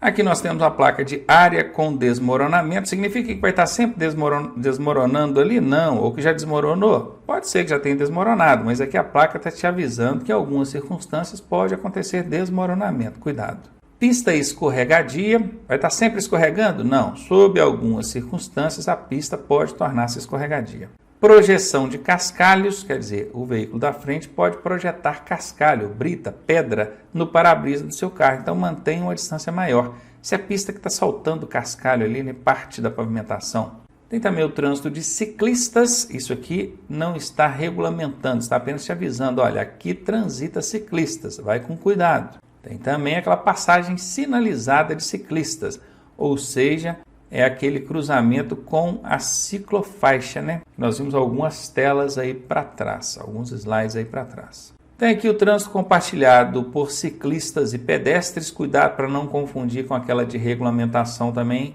Aqui nós temos a placa de área com desmoronamento. Significa que vai estar sempre desmoronando ali? Não. Ou que já desmoronou? Pode ser que já tenha desmoronado, mas aqui a placa está te avisando que em algumas circunstâncias pode acontecer desmoronamento. Cuidado. Pista escorregadia. Vai estar sempre escorregando? Não. Sob algumas circunstâncias, a pista pode tornar-se escorregadia. Projeção de cascalhos, quer dizer, o veículo da frente pode projetar cascalho, brita, pedra no para-brisa do seu carro. Então mantenha uma distância maior. Se a pista que está soltando cascalho ali, né, parte da pavimentação. Tem também o trânsito de ciclistas. Isso aqui não está regulamentando, está apenas te avisando. Olha, aqui transita ciclistas, vai com cuidado. Tem também aquela passagem sinalizada de ciclistas, ou seja, é aquele cruzamento com a ciclofaixa, né? Nós vimos algumas telas aí para trás, alguns slides aí para trás. Tem aqui o trânsito compartilhado por ciclistas e pedestres. Cuidado para não confundir com aquela de regulamentação também.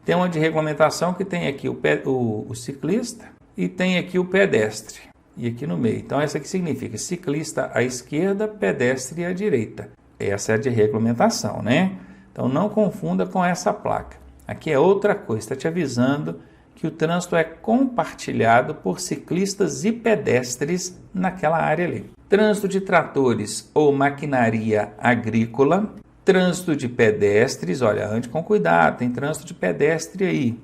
Tem uma de regulamentação que tem aqui o ciclista e tem aqui o pedestre. E aqui no meio. Então, essa aqui significa ciclista à esquerda, pedestre à direita. Essa é a de regulamentação, né? Então, não confunda com essa placa. Aqui é outra coisa, está te avisando que o trânsito é compartilhado por ciclistas e pedestres naquela área ali. Trânsito de tratores ou maquinaria agrícola, trânsito de pedestres, olha, ande com cuidado, tem trânsito de pedestre aí.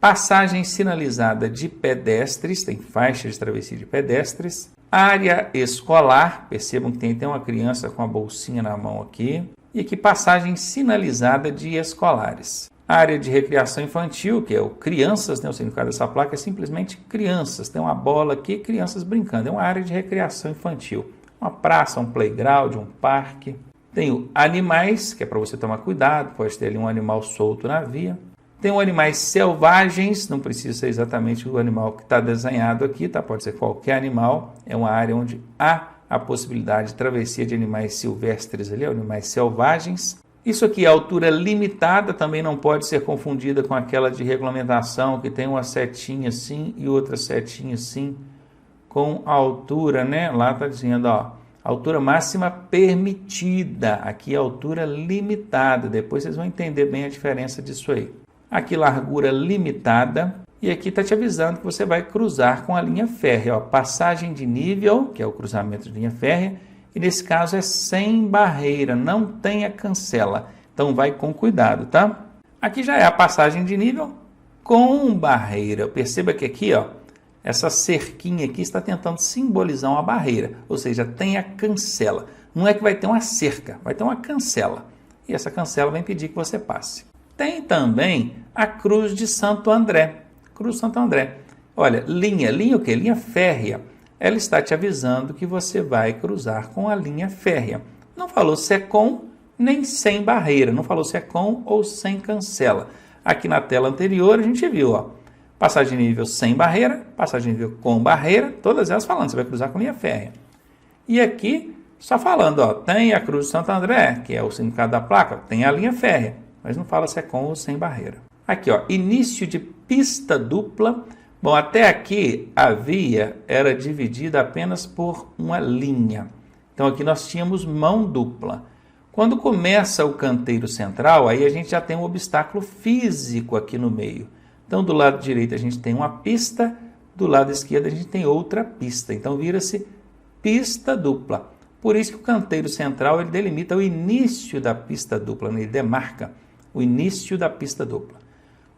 Passagem sinalizada de pedestres, tem faixa de travessia de pedestres. Área escolar, percebam que tem uma criança com a bolsinha na mão aqui. E aqui passagem sinalizada de escolares. Área de recreação infantil, que é o crianças, né? O significado dessa placa é simplesmente crianças. Tem uma bola aqui, crianças brincando. É uma área de recreação infantil. Uma praça, um playground, um parque. Tem o animais, que é para você tomar cuidado. Pode ter ali um animal solto na via. Tem o animais selvagens, não precisa ser exatamente o animal que está desenhado aqui, tá? Pode ser qualquer animal. É uma área onde há a possibilidade de travessia de animais silvestres ali, animais selvagens. Isso aqui, a altura limitada, também não pode ser confundida com aquela de regulamentação, que tem uma setinha assim e outra setinha assim, com a altura, né? Lá está dizendo, ó, altura máxima permitida. Aqui a altura limitada. Depois vocês vão entender bem a diferença disso aí. Aqui, largura limitada. E aqui está te avisando que você vai cruzar com a linha férrea. Ó, passagem de nível, que é o cruzamento de linha férrea. E nesse caso é sem barreira, não tenha cancela. Então vai com cuidado, tá? Aqui já é a passagem de nível com barreira. Perceba que aqui, ó, essa cerquinha aqui está tentando simbolizar uma barreira. Ou seja, tem a cancela. Não é que vai ter uma cerca, vai ter uma cancela. E essa cancela vai impedir que você passe. Tem também a Cruz de Santo André. Cruz de Santo André. Olha, linha o quê? Linha férrea. Ela está te avisando que você vai cruzar com a linha férrea. Não falou se é com nem sem barreira, não falou se é com ou sem cancela. Aqui na tela anterior a gente viu, ó, passagem de nível sem barreira, passagem de nível com barreira, todas elas falando, você vai cruzar com linha férrea. E aqui, só falando, ó, tem a Cruz de Santo André, que é o significado da placa, tem a linha férrea, mas não fala se é com ou sem barreira. Aqui, ó, início de pista dupla. Bom, até aqui a via era dividida apenas por uma linha. Então aqui nós tínhamos mão dupla. Quando começa o canteiro central, aí a gente já tem um obstáculo físico aqui no meio. Então do lado direito a gente tem uma pista, do lado esquerdo a gente tem outra pista. Então vira-se pista dupla. Por isso que o canteiro central ele delimita o início da pista dupla, né? Ele demarca o início da pista dupla.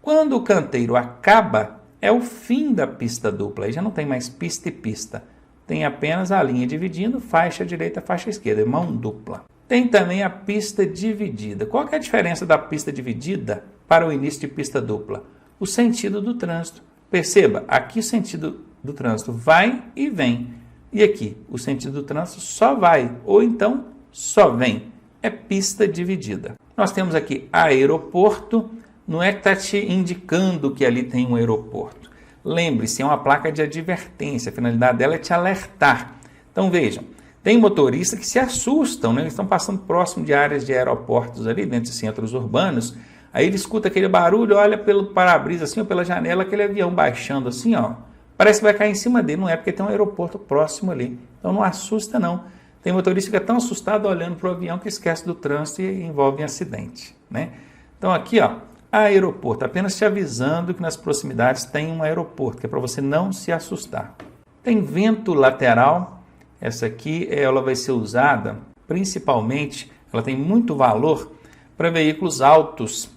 Quando o canteiro acaba, é o fim da pista dupla, aí já não tem mais pista e pista. Tem apenas a linha dividindo, faixa direita, faixa esquerda, mão dupla. Tem também a pista dividida. Qual que é a diferença da pista dividida para o início de pista dupla? O sentido do trânsito. Perceba, aqui o sentido do trânsito vai e vem. E aqui, o sentido do trânsito só vai, ou então só vem. É pista dividida. Nós temos aqui aeroporto. Não é que está te indicando que ali tem um aeroporto. Lembre-se, é uma placa de advertência. A finalidade dela é te alertar. Então vejam, tem motoristas que se assustam, né? Eles estão passando próximo de áreas de aeroportos ali, dentro de centros urbanos. Aí ele escuta aquele barulho, olha pelo para-brisa assim, ou pela janela, aquele avião baixando assim, ó. Parece que vai cair em cima dele, não é porque tem um aeroporto próximo ali. Então não assusta não. Tem motorista que fica tão assustado olhando para o avião que esquece do trânsito e envolve em acidente, né? Então aqui, ó, aeroporto, apenas te avisando que nas proximidades tem um aeroporto, que é para você não se assustar. Tem vento lateral, essa aqui ela vai ser usada principalmente, ela tem muito valor para veículos altos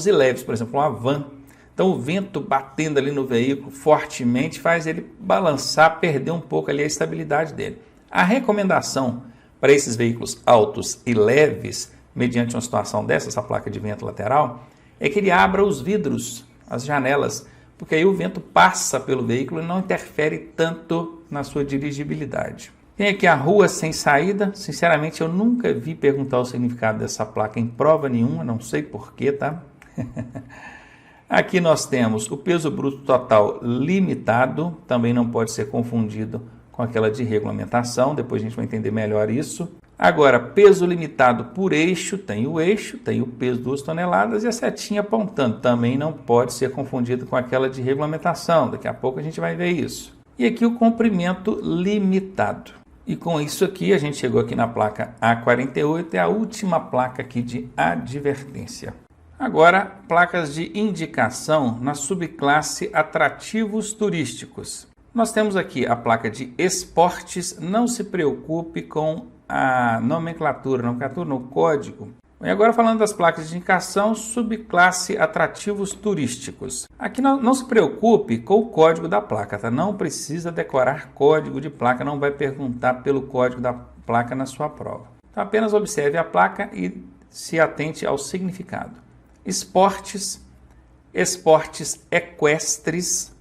e leves, por exemplo, uma van. Então o vento batendo ali no veículo fortemente faz ele balançar, perder um pouco ali a estabilidade dele. A recomendação para esses veículos altos e leves, mediante uma situação dessa, essa placa de vento lateral, é que ele abra os vidros, as janelas, porque aí o vento passa pelo veículo e não interfere tanto na sua dirigibilidade. Tem aqui a rua sem saída. Sinceramente, eu nunca vi perguntar o significado dessa placa em prova nenhuma, não sei porquê, tá? Aqui nós temos o peso bruto total limitado, também não pode ser confundido com aquela de regulamentação, depois a gente vai entender melhor isso. Agora, peso limitado por eixo, tem o peso 2 toneladas e a setinha apontando, também não pode ser confundido com aquela de regulamentação, daqui a pouco a gente vai ver isso. E aqui o comprimento limitado. E com isso aqui a gente chegou aqui na placa A48, é a última placa aqui de advertência. Agora, placas de indicação na subclasse atrativos turísticos. Nós temos aqui a placa de esportes, não se preocupe com a nomenclatura no código. E agora falando das placas de indicação, subclasse atrativos turísticos. Aqui não se preocupe com o código da placa, tá? Não precisa decorar código de placa, não vai perguntar pelo código da placa na sua prova. Então apenas observe a placa e se atente ao significado. Esportes, esportes equestres,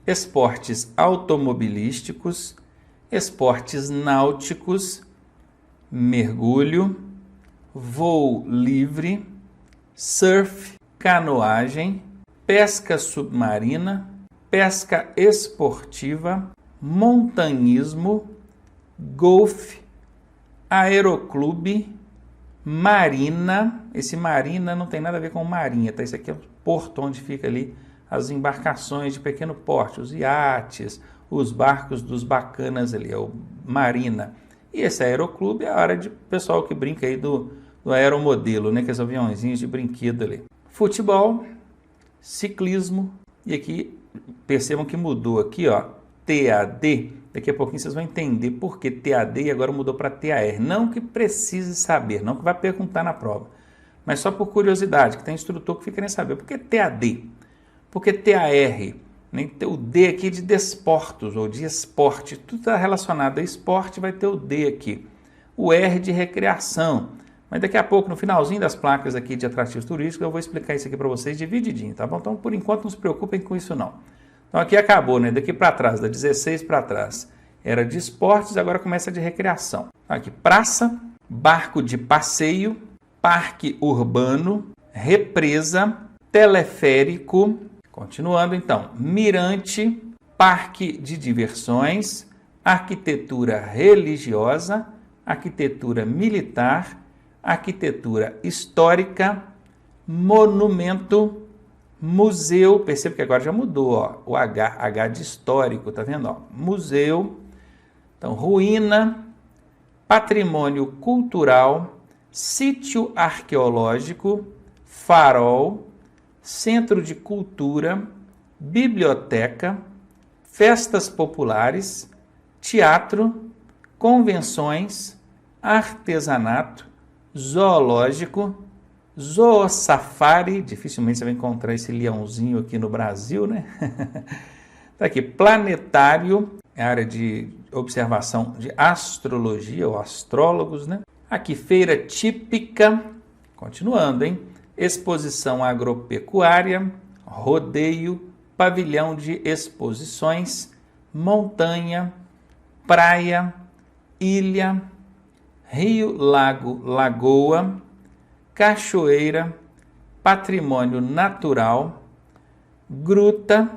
esportes automobilísticos, esportes náuticos, mergulho, voo livre, surf, canoagem, pesca submarina, pesca esportiva, montanhismo, golfe, aeroclube, marina. Esse marina não tem nada a ver com marinha, tá? Isso aqui é o porto onde fica ali as embarcações de pequeno porte, os iates, os barcos dos bacanas ali, é o marina. E esse aeroclube é a área de pessoal que brinca aí do aeromodelo, né? Que é os aviãozinhos de brinquedo ali. Futebol, ciclismo, e aqui percebam que mudou aqui, ó, TAD. Daqui a pouquinho vocês vão entender por que TAD e agora mudou para TAR. Não que precise saber, não que vai perguntar na prova, mas só por curiosidade, que tem instrutor que fica querendo saber. Por que TAD? Por que TAR? Nem ter o D aqui de desportos ou de esporte. Tudo está relacionado a esporte, vai ter o D aqui. O R de recreação. Mas daqui a pouco, no finalzinho das placas aqui de atrativos turísticos, eu vou explicar isso aqui para vocês divididinho, tá bom? Então, por enquanto, não se preocupem com isso não. Então aqui acabou, né? Daqui para trás, da 16 para trás, era de esportes, agora começa de recreação. Aqui, praça, barco de passeio, parque urbano, represa, teleférico. Continuando então, mirante, parque de diversões, arquitetura religiosa, arquitetura militar, arquitetura histórica, monumento, museu, perceba que agora já mudou, ó, o H de histórico, tá vendo? Ó, museu, então ruína, patrimônio cultural, sítio arqueológico, farol, centro de cultura, biblioteca, festas populares, teatro, convenções, artesanato, zoológico, zoosafari, dificilmente você vai encontrar esse leãozinho aqui no Brasil, né? Tá aqui, planetário, é a área de observação de astrologia, ou astrólogos, né? Aqui, feira típica, continuando, hein? Exposição agropecuária, rodeio, pavilhão de exposições, montanha, praia, ilha, rio, lago, lagoa, cachoeira, patrimônio natural, gruta,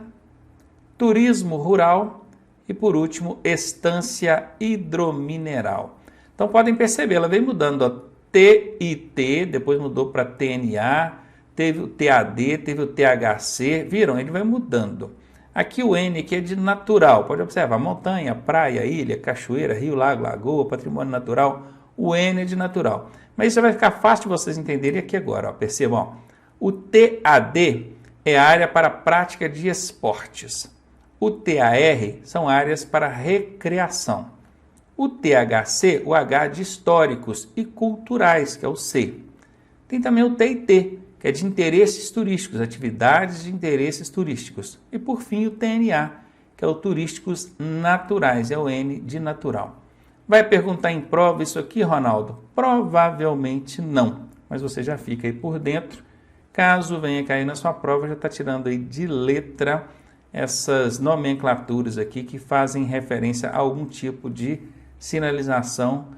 turismo rural e, por último, estância hidromineral. Então, podem perceber, ela vem mudando, ó, TIT, depois mudou para TNA, teve o TAD, teve o THC, viram? Ele vai mudando. Aqui o N que é de natural, pode observar, montanha, praia, ilha, cachoeira, rio, lago, lagoa, patrimônio natural, o N é de natural. Mas isso vai ficar fácil de vocês entenderem aqui agora, ó. Percebam, ó. O TAD é a área para prática de esportes. O TAR são áreas para recreação. O THC, o H de históricos e culturais, que é o C. Tem também o TIT, que é de interesses turísticos, atividades de interesses turísticos. E por fim o TNA, que é o turísticos naturais, é o N de natural. Vai perguntar em prova isso aqui, Ronaldo? Provavelmente não, mas você já fica aí por dentro. Caso venha cair na sua prova, já está tirando aí de letra essas nomenclaturas aqui que fazem referência a algum tipo de sinalização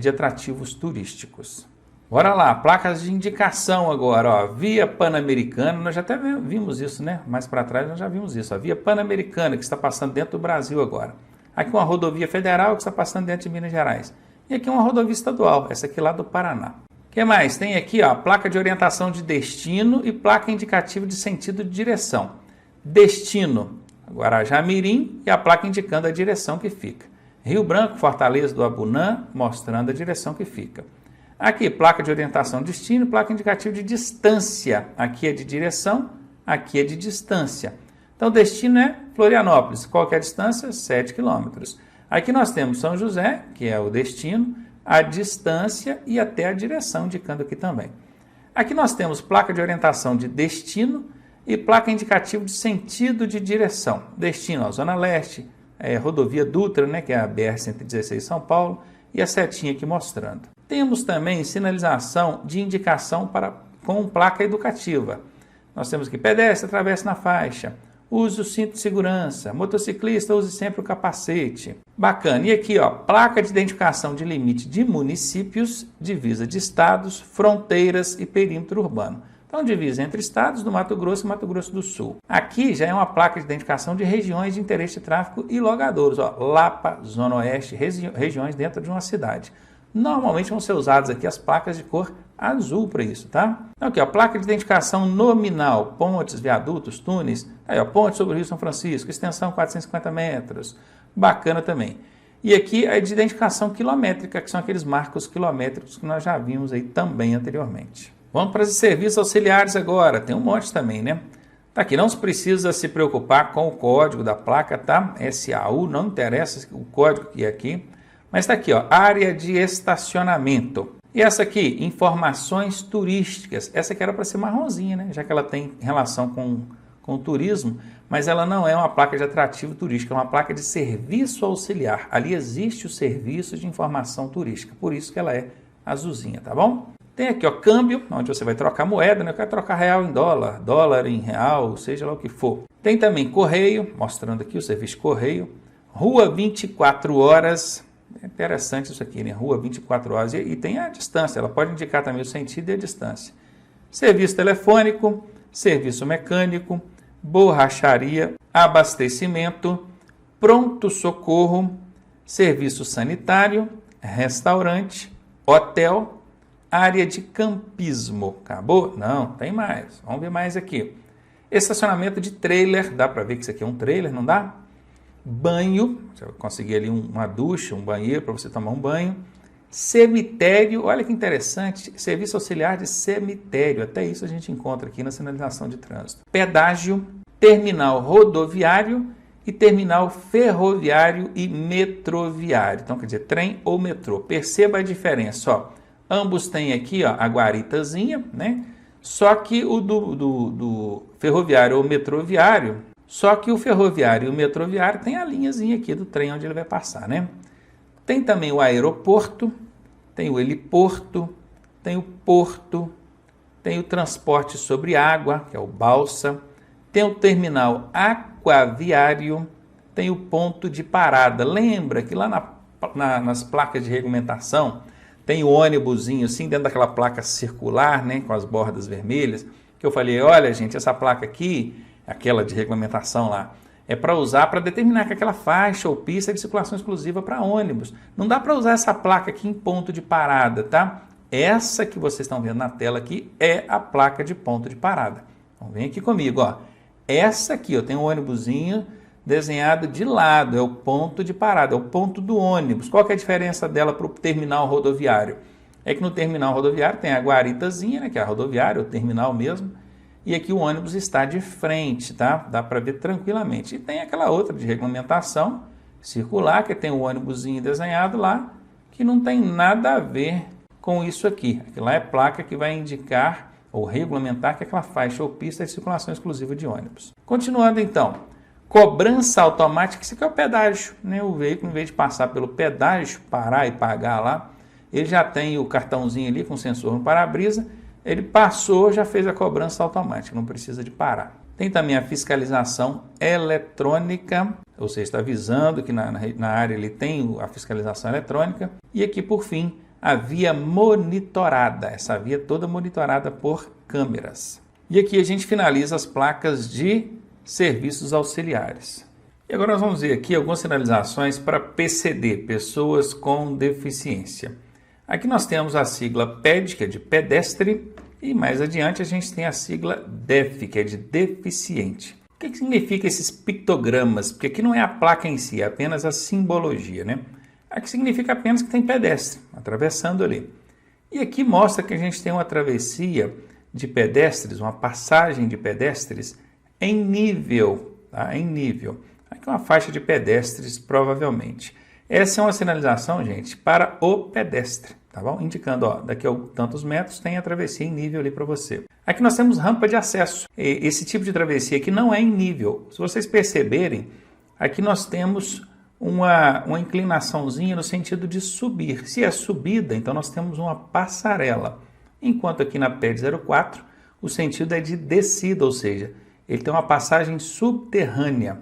de atrativos turísticos. Bora lá, placas de indicação agora, ó, Via Pan-Americana, nós já até vimos isso, né? Mais para trás nós já vimos isso, a Via Pan-Americana que está passando dentro do Brasil agora. Aqui uma rodovia federal que está passando dentro de Minas Gerais. E aqui uma rodovia estadual, essa aqui lá do Paraná. O que mais? Tem aqui, ó, placa de orientação de destino e placa indicativa de sentido de direção. Destino, Guarajá-Mirim, e a placa indicando a direção que fica. Rio Branco, Fortaleza do Abunã, mostrando a direção que fica. Aqui, placa de orientação de destino, placa indicativa de distância. Aqui é de direção, aqui é de distância. Então, o destino é Florianópolis. Qual que é a distância? 7 quilômetros. Aqui nós temos São José, que é o destino, a distância e até a direção, indicando aqui também. Aqui nós temos placa de orientação de destino e placa indicativa de sentido de direção. Destino, ó, Zona Leste, rodovia Dutra, né, que é a BR-116 São Paulo, e a setinha aqui mostrando. Temos também sinalização de indicação com placa educativa. Nós temos aqui pedestre, atravesse na faixa, use o cinto de segurança, motociclista, use sempre o capacete. Bacana. E aqui, ó, placa de identificação de limite de municípios, divisa de estados, fronteiras e perímetro urbano. Então, divisa entre estados do Mato Grosso e Mato Grosso do Sul. Aqui já é uma placa de identificação de regiões de interesse de tráfego e logadouros. Ó, Lapa, Zona Oeste, regiões dentro de uma cidade. Normalmente vão ser usadas aqui as placas de cor azul para isso, tá? Então, aqui, ó, placa de identificação nominal, pontes, viadutos, túneis. Aí, ó, ponte sobre o Rio São Francisco, extensão 450 metros. Bacana também. E aqui a de identificação quilométrica, que são aqueles marcos quilométricos que nós já vimos aí também anteriormente. Vamos para os serviços auxiliares agora. Tem um monte também, né? Tá aqui, não se precisa se preocupar com o código da placa, tá? SAU, não interessa o código que é aqui. Mas está aqui, ó, área de estacionamento. E essa aqui, informações turísticas. Essa aqui era para ser marronzinha, né? Já que ela tem relação com o turismo, mas ela não é uma placa de atrativo turístico, é uma placa de serviço auxiliar. Ali existe o serviço de informação turística, por isso que ela é azulzinha, tá bom? Tem aqui, ó, câmbio, onde você vai trocar moeda, né? Eu quero trocar real em dólar, dólar em real, seja lá o que for. Tem também correio, mostrando aqui o serviço de correio. Rua 24 horas, é interessante isso aqui, né? Rua 24 horas, e tem a distância, ela pode indicar também o sentido e a distância. Serviço telefônico, serviço mecânico, borracharia, abastecimento, pronto-socorro, serviço sanitário, restaurante, hotel, área de campismo. Acabou? Não, tem mais. Vamos ver mais aqui. Estacionamento de trailer. Dá para ver que isso aqui é um trailer, não dá? Banho. Você vai conseguir ali uma ducha, um banheiro para você tomar um banho. Cemitério. Olha que interessante. Serviço auxiliar de cemitério. Até isso a gente encontra aqui na sinalização de trânsito. Pedágio. Terminal rodoviário e terminal ferroviário e metroviário. Então, quer dizer, trem ou metrô. Perceba a diferença, ó. Ambos têm aqui, ó, a guaritazinha, né? Só que o do ferroviário ou metroviário, só que o ferroviário e o metroviário tem a linhazinha aqui do trem onde ele vai passar, né? Tem também o aeroporto, tem o heliporto, tem o porto, tem o transporte sobre água, que é o balsa, tem o terminal aquaviário, tem o ponto de parada. Lembra que lá nas placas de regulamentação tem o ônibusinho assim dentro daquela placa circular, né, com as bordas vermelhas, que eu falei, olha gente, essa placa aqui, aquela de regulamentação lá, é para usar para determinar que aquela faixa ou pista é de circulação exclusiva para ônibus. Não dá para usar essa placa aqui em ponto de parada, tá? Essa que vocês estão vendo na tela aqui é a placa de ponto de parada. Então vem aqui comigo, ó. Essa aqui, ó, tem um ônibusinho desenhado de lado, é o ponto de parada, é o ponto do ônibus. Qual que é a diferença dela para o terminal rodoviário? é que no terminal rodoviário tem a guaritazinha, né, que é a rodoviária, o terminal mesmo, e aqui o ônibus está de frente, tá? Dá para ver tranquilamente. E tem aquela outra de regulamentação circular, que tem o ônibusinho desenhado lá, que não tem nada a ver com isso aqui. Aquilo lá é placa que vai indicar ou regulamentar que aquela faixa ou pista é de circulação exclusiva de ônibus. Continuando então, cobrança automática, isso aqui é o pedágio, né? O veículo, em vez de passar pelo pedágio, parar e pagar lá, ele já tem o cartãozinho ali com sensor no para-brisa, ele passou, já fez a cobrança automática, não precisa de parar. Tem também a fiscalização eletrônica, ou seja, está avisando que na área ele tem a fiscalização eletrônica. E aqui, por fim, a via monitorada, essa via toda monitorada por câmeras. E aqui a gente finaliza as placas de serviços auxiliares. E agora nós vamos ver aqui algumas sinalizações para PCD, pessoas com deficiência. Aqui nós temos a sigla PED, que é de pedestre, e mais adiante a gente tem a sigla DEF, que é de deficiente. O que significa esses pictogramas? Porque aqui não é a placa em si, é apenas a simbologia, né? Aqui significa apenas que tem pedestre atravessando ali. E aqui mostra que a gente tem uma travessia de pedestres, uma passagem de pedestres em nível, tá? Em nível. Aqui uma faixa de pedestres, provavelmente. Essa é uma sinalização, gente, para o pedestre, tá bom? Indicando, ó, daqui a tantos metros tem a travessia em nível ali para você. Aqui nós temos rampa de acesso. Esse tipo de travessia aqui não é em nível. Se vocês perceberem, aqui nós temos uma inclinaçãozinha no sentido de subir. Se é subida, então nós temos uma passarela. Enquanto aqui na PED 04, o sentido é de descida, ou seja, ele tem uma passagem subterrânea.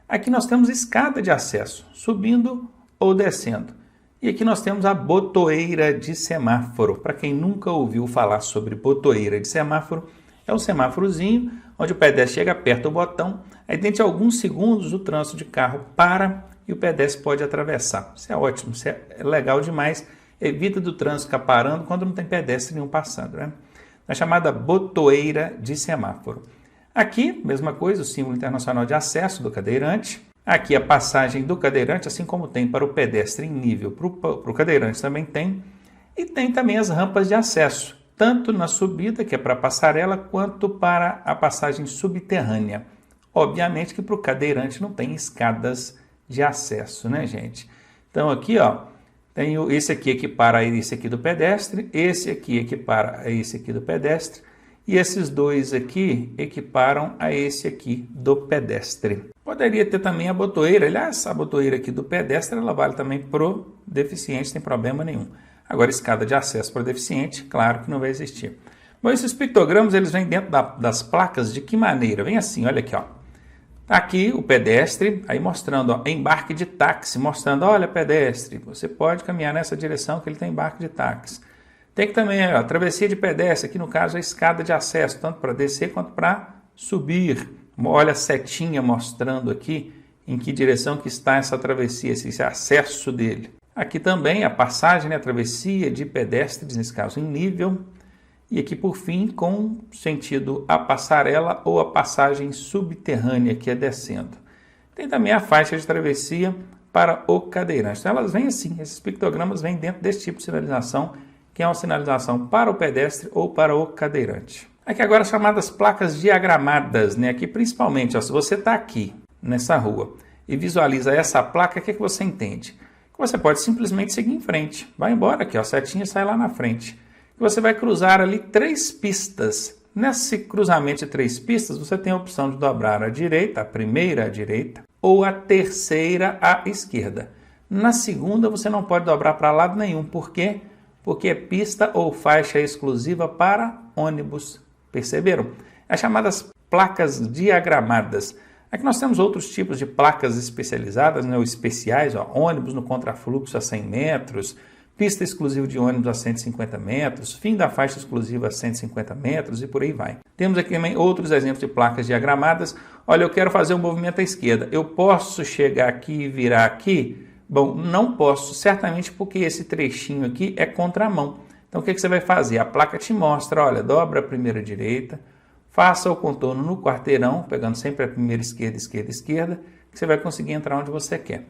Aqui nós temos escada de acesso, subindo ou descendo. E aqui nós temos a botoeira de semáforo. Para quem nunca ouviu falar sobre botoeira de semáforo, é um semáforozinho onde o pedestre chega, aperta o botão, aí dentro de alguns segundos o trânsito de carro para e o pedestre pode atravessar. Isso é ótimo, isso é legal demais. Evita do trânsito ficar parando quando não tem pedestre nenhum passando, né? É chamada botoeira de semáforo. Aqui, mesma coisa, o símbolo internacional de acesso do cadeirante. Aqui a passagem do cadeirante, assim como tem para o pedestre em nível, para o cadeirante também tem. E tem também as rampas de acesso, tanto na subida, que é para a passarela, quanto para a passagem subterrânea. Obviamente que para o cadeirante não tem escadas de acesso, né, gente? Então aqui, ó, tem esse aqui equipara a esse aqui do pedestre, esse aqui equipara a esse aqui do pedestre, e esses dois aqui equiparam a esse aqui do pedestre. Poderia ter também a botoeira, aliás, a botoeira aqui do pedestre, ela vale também pro deficiente, sem problema nenhum. Agora, escada de acesso para o deficiente, claro que não vai existir. Bom, esses pictogramas, eles vêm dentro das placas de que maneira? Vem assim, olha aqui, ó. Aqui o pedestre, aí mostrando, ó, embarque de táxi, mostrando, olha, pedestre, você pode caminhar nessa direção que ele tem embarque de táxi. Tem que também, ó, a travessia de pedestre, aqui no caso a escada de acesso, tanto para descer quanto para subir. Olha a setinha mostrando aqui em que direção que está essa travessia, esse acesso dele. Aqui também a passagem, né, a travessia de pedestres, nesse caso em nível. E aqui por fim com sentido a passarela ou a passagem subterrânea que é descendo. Tem também a faixa de travessia para o cadeirante. Então elas vêm assim, esses pictogramas vêm dentro desse tipo de sinalização, que é uma sinalização para o pedestre ou para o cadeirante. Aqui agora as chamadas placas diagramadas, né? Aqui principalmente, ó, se você está aqui nessa rua e visualiza essa placa, o que você entende? Que você pode simplesmente seguir em frente. Vai embora aqui, ó, a setinha sai lá na frente. E você vai cruzar ali 3 pistas. Nesse cruzamento de 3 pistas, você tem a opção de dobrar à direita, a primeira à direita, ou a terceira à esquerda. Na segunda, você não pode dobrar para lado nenhum. Por quê? Porque é pista ou faixa exclusiva para ônibus. Perceberam? As chamadas placas diagramadas. Aqui nós temos outros tipos de placas especializadas, né, ou especiais, ó, ônibus no contrafluxo a 100 metros, pista exclusiva de ônibus a 150 metros, fim da faixa exclusiva a 150 metros e por aí vai. Temos aqui também outros exemplos de placas diagramadas. Olha, eu quero fazer um movimento à esquerda. Eu posso chegar aqui e virar aqui? Bom, não posso, certamente porque esse trechinho aqui é contramão. Então, o que você vai fazer? A placa te mostra, olha, dobra a primeira direita, faça o contorno no quarteirão, pegando sempre a primeira esquerda, esquerda, esquerda, que você vai conseguir entrar onde você quer.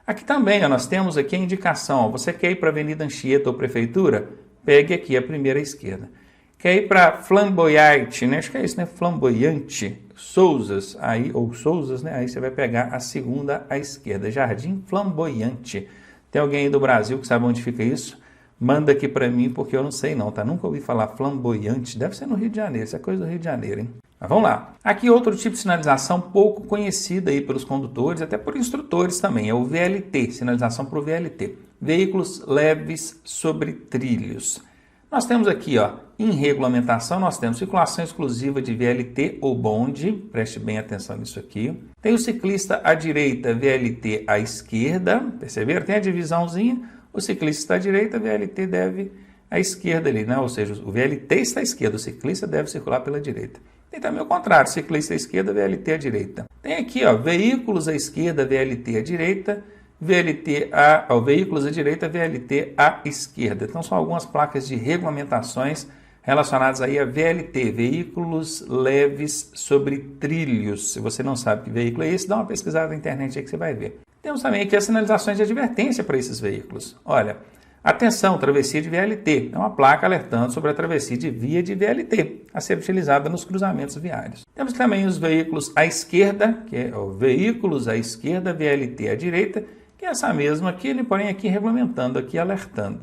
Aqui também, ó, nós temos aqui a indicação, ó, você quer ir para a Avenida Anchieta ou Prefeitura? pegue aqui a primeira à esquerda. Quer ir para Flamboyante, né? Acho que é isso, né? Flamboyante, Souzas, aí, ou Souzas, né? Aí você vai pegar a segunda à esquerda, Jardim Flamboyante. Tem alguém aí do Brasil que sabe onde fica isso? Manda aqui para mim, porque eu não sei não, tá? Nunca ouvi falar Flamboyante, deve ser no Rio de Janeiro, isso é coisa do Rio de Janeiro, hein? Mas vamos lá. Aqui outro tipo de sinalização pouco conhecida aí pelos condutores, até por instrutores também, é o VLT, sinalização para o VLT. Veículos leves sobre trilhos. Nós temos aqui, ó, em regulamentação, nós temos circulação exclusiva de VLT ou bonde, preste bem atenção nisso aqui. Tem o ciclista à direita, VLT à esquerda, perceberam? Tem a divisãozinha, o ciclista está à direita, VLT deve à esquerda ali, né? Ou seja, o VLT está à esquerda, o ciclista deve circular pela direita. Tem também o contrário, ciclista à esquerda, VLT à direita. Tem aqui, ó, veículos à esquerda, VLT à direita, veículos à direita, VLT à esquerda. Então são algumas placas de regulamentações relacionadas aí a VLT, veículos leves sobre trilhos. Se você não sabe que veículo é esse, dá uma pesquisada na internet aí que você vai ver. Temos também aqui as sinalizações de advertência para esses veículos. Olha, atenção, travessia de VLT. É uma placa alertando sobre a travessia de via de VLT, a ser utilizada nos cruzamentos viários. Temos também os veículos à esquerda, que é o veículos à esquerda, VLT à direita, que é essa mesma aqui, ele porém aqui regulamentando, aqui alertando.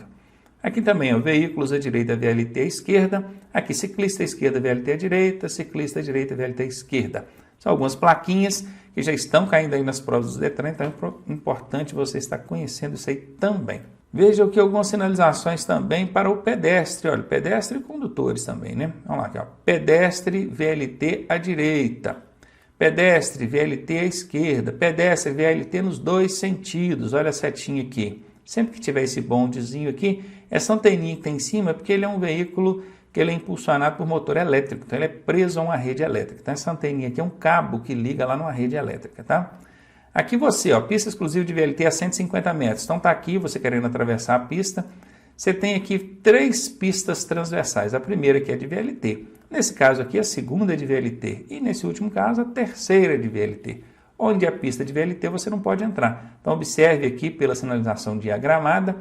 Aqui também, ó, veículos à direita, VLT à esquerda, aqui ciclista à esquerda, VLT à direita, ciclista à direita, VLT à esquerda. São algumas plaquinhas que já estão caindo aí nas provas do Detran, então é importante você estar conhecendo isso aí também. Veja aqui algumas sinalizações também para o pedestre, olha, pedestre e condutores também, né? Vamos lá aqui, ó, pedestre, VLT à direita. Pedestre, VLT à esquerda, pedestre, VLT nos dois sentidos, olha a setinha aqui. Sempre que tiver esse bondezinho aqui, essa anteninha que tem em cima é porque ele é um veículo que ele é impulsionado por motor elétrico, então ele é preso a uma rede elétrica. Então essa anteninha aqui é um cabo que liga lá numa rede elétrica, tá? Aqui você, ó, pista exclusiva de VLT a 150 metros. Então tá aqui, você querendo atravessar a pista, você tem aqui 3 pistas transversais. A primeira que é de VLT. Nesse caso aqui, a segunda é de VLT. E nesse último caso, a terceira é de VLT. Onde a pista de VLT você não pode entrar. Então observe aqui pela sinalização diagramada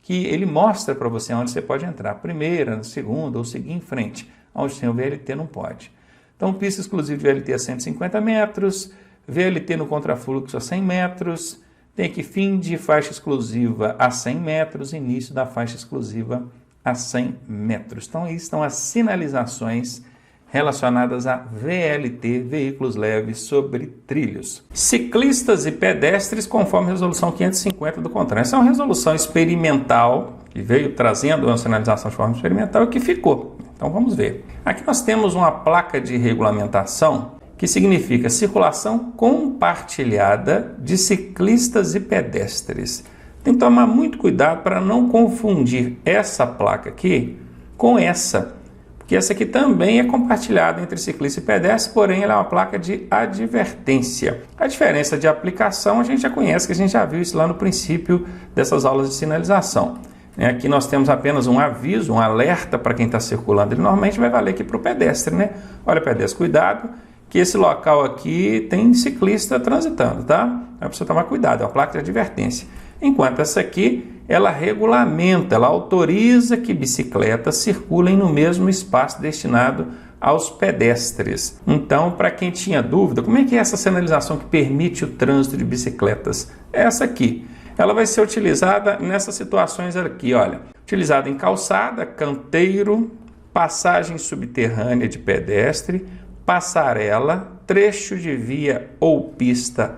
que ele mostra para você onde você pode entrar. Primeira, segunda ou seguir em frente. Onde tem o VLT não pode. Então pista exclusiva de VLT a 150 metros, VLT no contrafluxo a 100 metros, tem aqui fim de faixa exclusiva a 100 metros, início da faixa exclusiva a 100 metros. Então, aí estão as sinalizações relacionadas a VLT, veículos leves sobre trilhos. Ciclistas e pedestres, conforme a resolução 550 do CONTRAN. Essa é uma resolução experimental, que veio trazendo uma sinalização de forma experimental e que ficou. Então, vamos ver. Aqui nós temos uma placa de regulamentação que significa circulação compartilhada de ciclistas e pedestres. Tem que tomar muito cuidado para não confundir essa placa aqui com essa, porque essa aqui também é compartilhada entre ciclista e pedestre, porém ela é uma placa de advertência. A diferença de aplicação a gente já conhece, que a gente já viu isso lá no princípio dessas aulas de sinalização. Aqui nós temos apenas um aviso, um alerta para quem está circulando. Ele normalmente vai valer aqui para o pedestre, né? Olha, pedestre, cuidado, que esse local aqui tem ciclista transitando, tá? É para você tomar cuidado, é uma placa de advertência. Enquanto essa aqui, ela regulamenta, ela autoriza que bicicletas circulem no mesmo espaço destinado aos pedestres. Então, para quem tinha dúvida, como é que é essa sinalização que permite o trânsito de bicicletas? Essa aqui. Ela vai ser utilizada nessas situações aqui, olha. Utilizada em calçada, canteiro, passagem subterrânea de pedestre, passarela, trecho de via ou pista,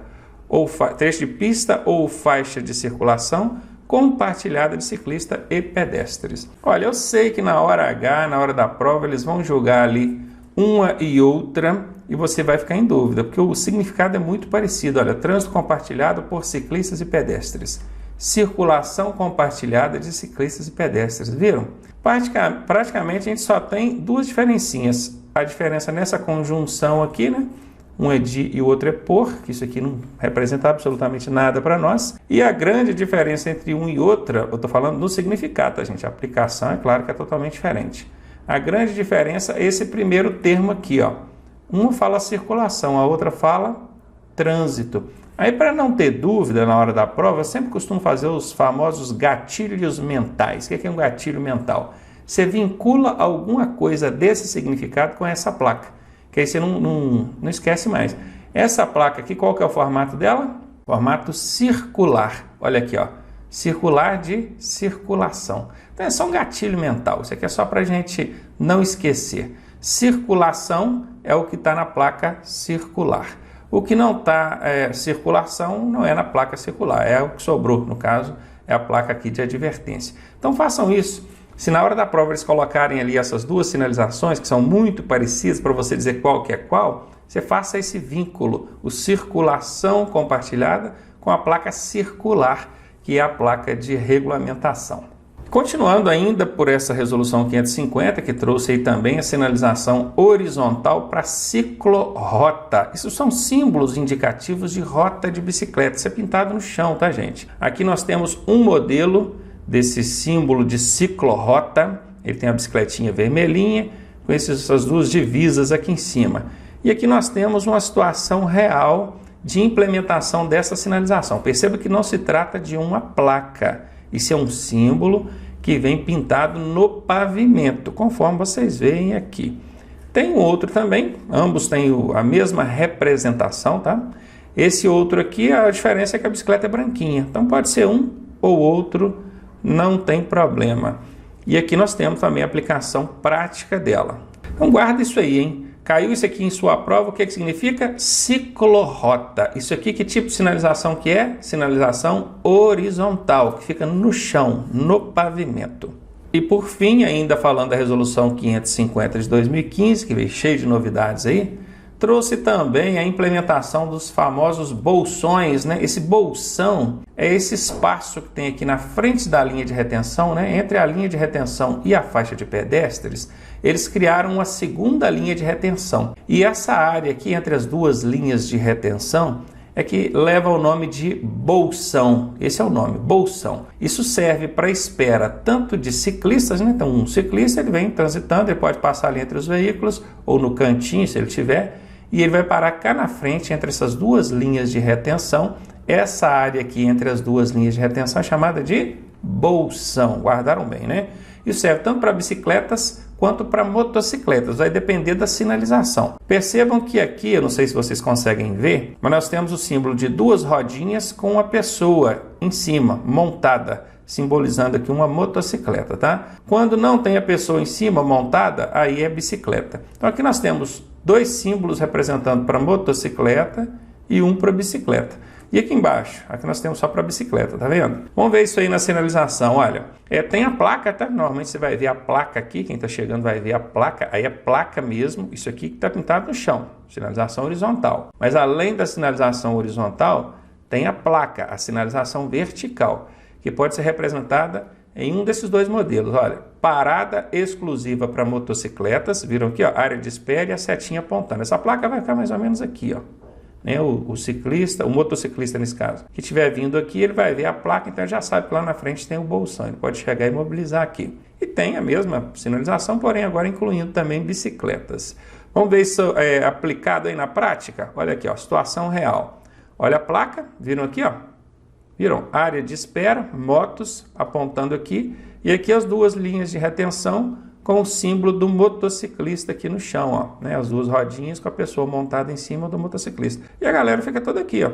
trecho de pista ou faixa de circulação compartilhada de ciclista e pedestres. Olha, eu sei que na hora H, na hora da prova, eles vão julgar ali uma e outra e você vai ficar em dúvida, porque o significado é muito parecido. Olha, trânsito compartilhado por ciclistas e pedestres. Circulação compartilhada de ciclistas e pedestres. Viram? Praticamente a gente só tem 2 diferencinhas. A diferença nessa conjunção aqui, né? Um é de e o outro é por, que isso aqui não representa absolutamente nada para nós. E a grande diferença entre um e outra, eu estou falando no significado, tá, gente? A aplicação é claro que é totalmente diferente. A grande diferença é esse primeiro termo aqui, ó. Uma fala circulação, a outra fala trânsito. Aí, para não ter dúvida na hora da prova, eu sempre costumo fazer os famosos gatilhos mentais. O que é um gatilho mental? Você vincula alguma coisa desse significado com essa placa, que aí você não esquece mais. Essa placa aqui, qual que é o formato dela? Formato circular. Olha aqui, ó. Circular de circulação. Então é só um gatilho mental. Isso aqui é só para a gente não esquecer. Circulação é o que está na placa circular. O que não está circulação não é na placa circular, é o que sobrou, no caso, é a placa aqui de advertência. Então façam isso. Se na hora da prova eles colocarem ali essas duas sinalizações, que são muito parecidas, para você dizer qual que é qual, você faça esse vínculo, o circulação compartilhada com a placa circular, que é a placa de regulamentação. Continuando ainda por essa resolução 550, que trouxe aí também a sinalização horizontal para ciclorrota. Isso são símbolos indicativos de rota de bicicleta. Isso é pintado no chão, tá, gente? Aqui nós temos um modelo desse símbolo de ciclorrota. Ele tem a bicicletinha vermelhinha, com essas duas divisas aqui em cima. E aqui nós temos uma situação real de implementação dessa sinalização. Perceba que não se trata de uma placa. Isso é um símbolo que vem pintado no pavimento, conforme vocês veem aqui. Tem um outro também, ambos têm a mesma representação, tá? Esse outro aqui, a diferença é que a bicicleta é branquinha, então pode ser um ou outro, não tem problema. E aqui nós temos também a aplicação prática dela. Então guarda isso aí, hein? Caiu isso aqui em sua prova, o que significa? Ciclorrota. Isso aqui, que tipo de sinalização que é? Sinalização horizontal, que fica no chão, no pavimento. E por fim, ainda falando da resolução 550 de 2015, que veio cheio de novidades aí, trouxe também a implementação dos famosos bolsões, né? Esse bolsão é esse espaço que tem aqui na frente da linha de retenção, né? Entre a linha de retenção e a faixa de pedestres, eles criaram uma segunda linha de retenção. E essa área aqui, entre as duas linhas de retenção, é que leva o nome de bolsão. Esse é o nome, bolsão. Isso serve para espera tanto de ciclistas, né? Então um ciclista ele vem transitando, ele pode passar ali entre os veículos, ou no cantinho, se ele tiver, e ele vai parar cá na frente, entre essas duas linhas de retenção. Essa área aqui, entre as duas linhas de retenção, é chamada de bolsão. Guardaram bem, né? Isso serve tanto para bicicletas quanto para motocicletas, vai depender da sinalização. Percebam que aqui, eu não sei se vocês conseguem ver, mas nós temos o símbolo de duas rodinhas com uma pessoa em cima, montada, simbolizando aqui uma motocicleta, tá? Quando não tem a pessoa em cima montada, aí é bicicleta. Então aqui nós temos dois símbolos representando para motocicleta e um para bicicleta. E aqui embaixo, aqui nós temos só para bicicleta, tá vendo? Vamos ver isso aí na sinalização, olha. Tem a placa, tá? Normalmente você vai ver a placa aqui, quem está chegando vai ver a placa, aí é placa mesmo, isso aqui que está pintado no chão, sinalização horizontal. Mas além da sinalização horizontal, tem a placa, a sinalização vertical, que pode ser representada em um desses dois modelos, olha. Parada exclusiva para motocicletas, viram aqui, ó, área de espera e a setinha apontando. Essa placa vai ficar mais ou menos aqui, ó. O ciclista, o motociclista nesse caso, que estiver vindo aqui, ele vai ver a placa, então ele já sabe que lá na frente tem o bolsão, ele pode chegar e mobilizar aqui. E tem a mesma sinalização, porém agora incluindo também bicicletas. Vamos ver isso aplicado aí na prática? Olha aqui, ó, situação real. Olha a placa, viram aqui, ó? Viram? Área de espera, motos apontando aqui, e aqui as duas linhas de retenção com o símbolo do motociclista aqui no chão, ó, né? As duas rodinhas com a pessoa montada em cima do motociclista. E a galera fica toda aqui, ó,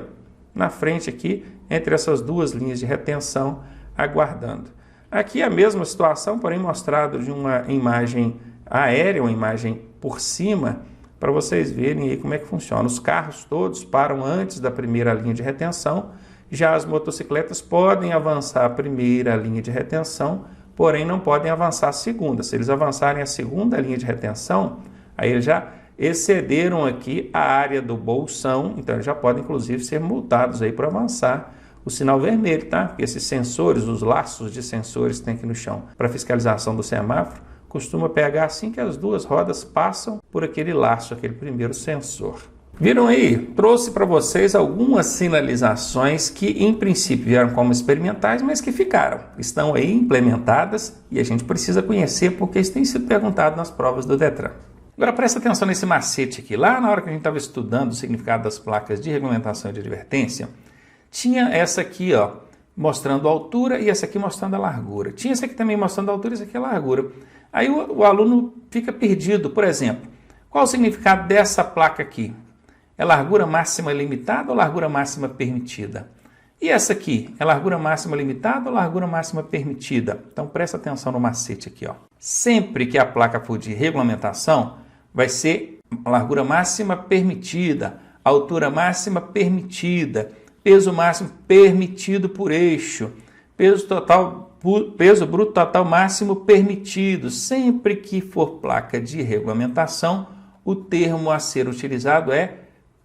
na frente aqui, entre essas duas linhas de retenção, aguardando. Aqui a mesma situação, porém mostrado de uma imagem aérea, uma imagem por cima, para vocês verem aí como é que funciona. Os carros todos param antes da primeira linha de retenção, já as motocicletas podem avançar a primeira linha de retenção, porém não podem avançar a segunda. Se eles avançarem a segunda linha de retenção, aí eles já excederam aqui a área do bolsão, então eles já podem inclusive ser multados aí por avançar o sinal vermelho, tá? Porque esses sensores, os laços de sensores que tem aqui no chão para fiscalização do semáforo, costuma pegar assim que as duas rodas passam por aquele laço, aquele primeiro sensor. Viram aí? Trouxe para vocês algumas sinalizações que em princípio vieram como experimentais, mas que ficaram. Estão aí implementadas e a gente precisa conhecer porque isso tem sido perguntado nas provas do Detran. Agora presta atenção nesse macete aqui. Lá na hora que a gente estava estudando o significado das placas de regulamentação e de advertência, tinha essa aqui, ó, mostrando a altura e essa aqui mostrando a largura. Tinha essa aqui também mostrando a altura e essa aqui a largura. Aí o aluno fica perdido. Por exemplo, qual o significado dessa placa aqui? É largura máxima limitada ou largura máxima permitida? E essa aqui, é largura máxima limitada ou largura máxima permitida? Então presta atenção no macete aqui, ó. Sempre que a placa for de regulamentação, vai ser a largura máxima permitida, altura máxima permitida, peso máximo permitido por eixo, peso bruto total máximo permitido. Sempre que for placa de regulamentação, o termo a ser utilizado é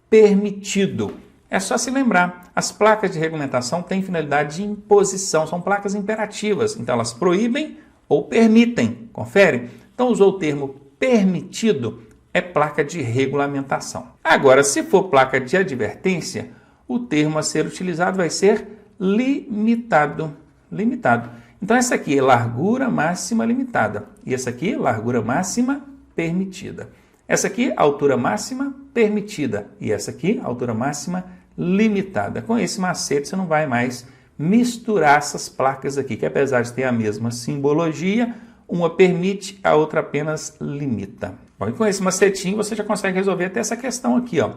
permitido. É só se lembrar, as placas de regulamentação têm finalidade de imposição, são placas imperativas, então elas proíbem ou permitem, confere? Então usou o termo permitido, é placa de regulamentação. Agora, se for placa de advertência, o termo a ser utilizado vai ser limitado. Limitado. Então essa aqui é largura máxima limitada e essa aqui é largura máxima permitida. Essa aqui, altura máxima permitida. E essa aqui, altura máxima limitada. Com esse macete, você não vai mais misturar essas placas aqui, que apesar de ter a mesma simbologia, uma permite, a outra apenas limita. Bom, e com esse macetinho, você já consegue resolver até essa questão aqui, ó.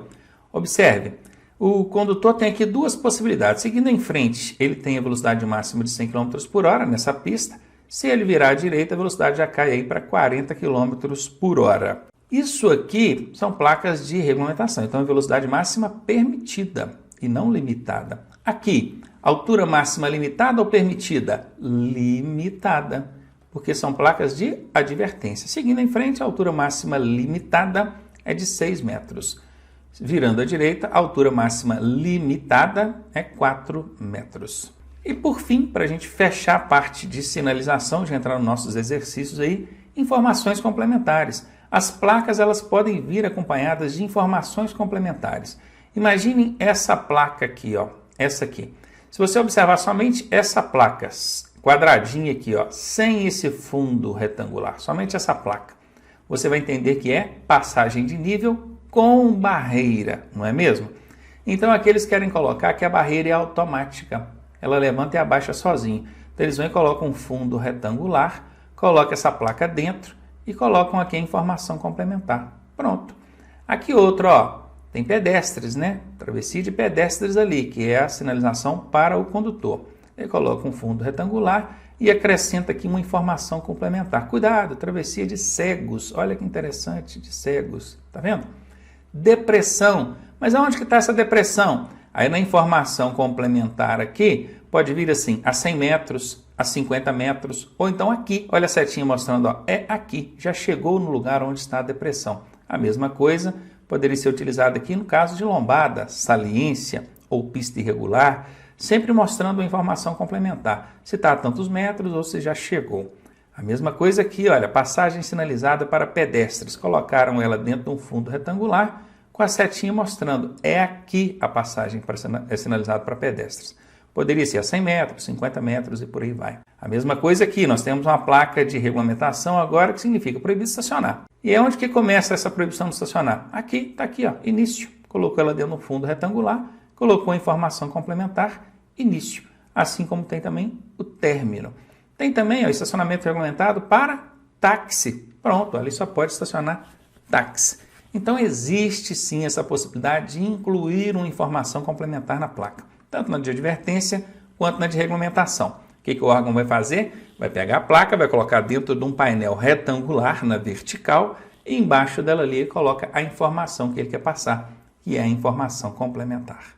Observe, o condutor tem aqui duas possibilidades. Seguindo em frente, ele tem a velocidade máxima de 100 km por hora nessa pista. Se ele virar à direita, a velocidade já cai aí para 40 km por hora. Isso aqui são placas de regulamentação, então é velocidade máxima permitida e não limitada. Aqui, altura máxima limitada ou permitida? Limitada, porque são placas de advertência. Seguindo em frente, a altura máxima limitada é de 6 metros. Virando à direita, a altura máxima limitada é 4 metros. E por fim, para a gente fechar a parte de sinalização, de entrar nos nossos exercícios aí, informações complementares. As placas elas podem vir acompanhadas de informações complementares. Imaginem essa placa aqui, ó, essa aqui. Se você observar somente essa placa quadradinha aqui, ó, sem esse fundo retangular, somente essa placa, você vai entender que é passagem de nível com barreira, não é mesmo? Então aqui eles querem colocar que a barreira é automática, ela levanta e abaixa sozinho. Então eles vão e colocam um fundo retangular, colocam essa placa dentro e colocam aqui a informação complementar. Pronto. Aqui outro, ó, tem pedestres, né? Travessia de pedestres ali, que é a sinalização para o condutor. Ele coloca um fundo retangular e acrescenta aqui uma informação complementar. Cuidado, travessia de cegos. Olha que interessante, de cegos. Tá vendo? Depressão. Mas aonde que está essa depressão? Aí na informação complementar aqui, pode vir assim, a 100 metros, a 50 metros, ou então aqui, olha a setinha mostrando, ó, é aqui, já chegou no lugar onde está a depressão. A mesma coisa poderia ser utilizada aqui no caso de lombada, saliência ou pista irregular, sempre mostrando a informação complementar, se está a tantos metros ou se já chegou. A mesma coisa aqui, olha, passagem sinalizada para pedestres, colocaram ela dentro de um fundo retangular, com a setinha mostrando, é aqui a passagem é sinalizada para pedestres. Poderia ser a 100 metros, 50 metros e por aí vai. A mesma coisa aqui, nós temos uma placa de regulamentação agora que significa proibido estacionar. E é onde que começa essa proibição de estacionar? Aqui, está aqui, ó, início. Colocou ela dentro do fundo retangular, colocou a informação complementar, início. Assim como tem também o término. Tem também o estacionamento regulamentado para táxi. Pronto, ali só pode estacionar táxi. Então existe sim essa possibilidade de incluir uma informação complementar na placa, tanto na de advertência quanto na de regulamentação. O que o órgão vai fazer? Vai pegar a placa, vai colocar dentro de um painel retangular na vertical e embaixo dela ali ele coloca a informação que ele quer passar, que é a informação complementar.